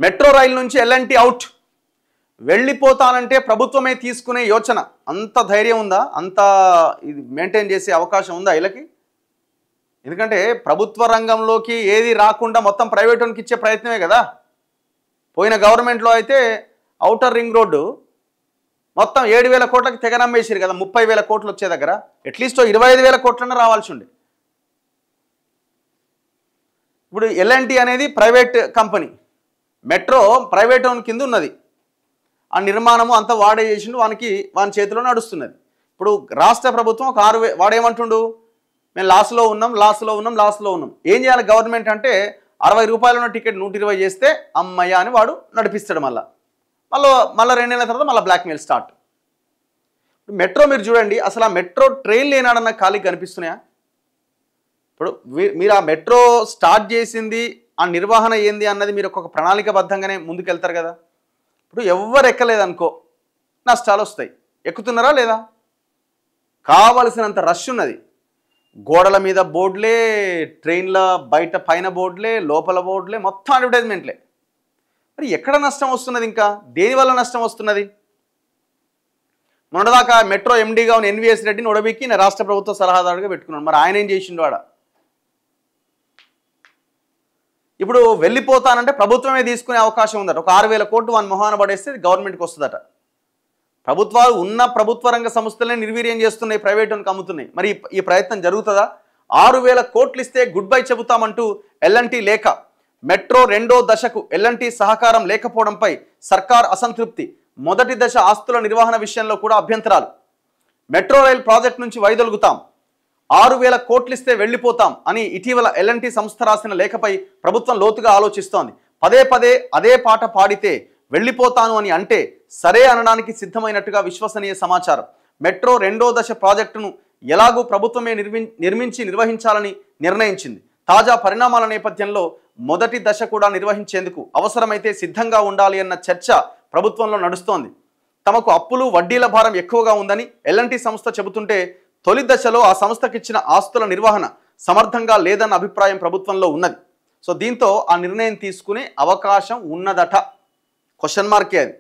Metro రైలు నుంచి L&T out, వెళ్ళిపోతానంటే ప్రభుత్వమే తీసుకునే యోచన. అంత ధైర్యం ఉందా? అంత ఇది మెయింటైన్ చేసే అవకాశం ఉందా వీళ్ళకి? ఎందుకంటే ప్రభుత్వ రంగంలోకి ఏది రాకుండా మొత్తం ప్రైవేట్ వాళ్ళకి ఇచ్చే ప్రయత్నమే కదా. పోయిన గవర్నమెంట్లో అయితే ఔటర్ రింగ్ రోడ్డు మొత్తం 7,000 కోట్లకి తెగనమ్మేసారు కదా. 30,000 కోట్లు వచ్చే దగ్గర అట్లీస్ట్ 25,000 కోట్లన్నా రావాల్సి ఉండే. ఇప్పుడు ఎల్ఎన్టీ అనేది private company, metro private own కింద ఉన్నది. ఆ నిర్మాణము అంతా వాడే చేసిండు, వాని చేతిలో నడుస్తున్నది. ఇప్పుడు రాష్ట్ర ప్రభుత్వం ఒక 6,000 వాడేమంటుండు, మేము లాస్లో ఉన్నాం. ఏం చేయాలి గవర్నమెంట్ అంటే 60 రూపాయలు ఉన్న టికెట్ 120 చేస్తే అమ్మయ్య అని వాడు నడిపిస్తాడు. మళ్ళీ 2 నెలల తర్వాత మళ్ళీ బ్లాక్మెయిల్ స్టార్ట్. మెట్రో మీరు చూడండి, అసలు ఆ మెట్రో ట్రైన్ లేనాడన్న ఖాళీ కనిపిస్తున్నాయా? ఇప్పుడు మీరు ఆ మెట్రో స్టార్ట్ చేసింది, ఆ నిర్వహణ ఏంది అన్నది మీరు ఒక ప్రణాళికబద్ధంగానే ముందుకెళ్తారు కదా. ఇప్పుడు ఎవరు ఎక్కలేదనుకో నష్టాలు వస్తాయి. ఎక్కుతున్నారా లేదా? కావలసినంత రష్ ఉన్నది. గోడల మీద బోర్డులే, ట్రైన్ల బయట పైన బోర్డులే, లోపల బోర్డులే, మొత్తం అడ్వర్టైజ్మెంట్లే. మరి ఎక్కడ నష్టం వస్తున్నది? ఇంకా దేనివల్ల నష్టం వస్తున్నది? మొన్నదాకా మెట్రో ఎండీగా ఉన్న ఎన్వీఎస్ రెడ్డిని ఉడబిక్కి నేను రాష్ట్ర ప్రభుత్వ సలహాదారుగా పెట్టుకున్నాను. మరి ఆయన ఏం చేసిండు? వాడ ఇప్పుడు వెళ్ళిపోతానంటే ప్రభుత్వమే తీసుకునే అవకాశం ఉందట. ఒక 6,000 కోట్లు వాని మొహాన పడేస్తే గవర్నమెంట్కి వస్తుందట. ప్రభుత్వాలు ఉన్న ప్రభుత్వ రంగ సంస్థలనే నిర్వీర్యం చేస్తున్నాయి, ప్రైవేటునికి అమ్ముతున్నాయి. మరి ఈ ప్రయత్నం జరుగుతుందా? 6,000 కోట్లు ఇస్తే గుడ్ బై చెబుతామంటూ ఎల్ఎన్టీ లేఖ. మెట్రో 2వ దశకు ఎల్ఎన్టీ సహకారం లేకపోవడంపై సర్కార్ అసంతృప్తి. మొదటి దశ ఆస్తుల నిర్వహణ విషయంలో కూడా అభ్యంతరాలు. మెట్రో రైల్ ప్రాజెక్టు నుంచి వైదొలుగుతాం, 6,000 కోట్లు ఇస్తే వెళ్ళిపోతాం అని ఇటీవల ఎల్ఎన్టీ సంస్థ రాసిన లేఖపై ప్రభుత్వం లోతుగా ఆలోచిస్తోంది. పదే అదే పాట పాడితే వెళ్ళిపోతాను అని అంటే సరే అనడానికి సిద్ధమైనట్టుగా విశ్వసనీయ సమాచారం. మెట్రో 2వ దశ ప్రాజెక్టును ఎలాగూ ప్రభుత్వమే నిర్వహించాలని నిర్ణయించింది. తాజా పరిణామాల నేపథ్యంలో మొదటి దశ కూడా నిర్వహించేందుకు అవసరమైతే సిద్ధంగా ఉండాలి అన్న చర్చ ప్రభుత్వంలో నడుస్తోంది. తమకు అప్పులు వడ్డీల భారం ఎక్కువగా ఉందని ఎల్ఎన్టీ సంస్థ చెబుతుంటే తొలి దశలో ఆ సంస్థకిచ్చిన ఆస్తుల నిర్వహణ సమర్థంగా లేదన్న అభిప్రాయం ప్రభుత్వంలో ఉన్నది. సో దీంతో ఆ నిర్ణయం తీసుకునే అవకాశం ఉన్నదట. క్వశ్చన్ మార్కే అది.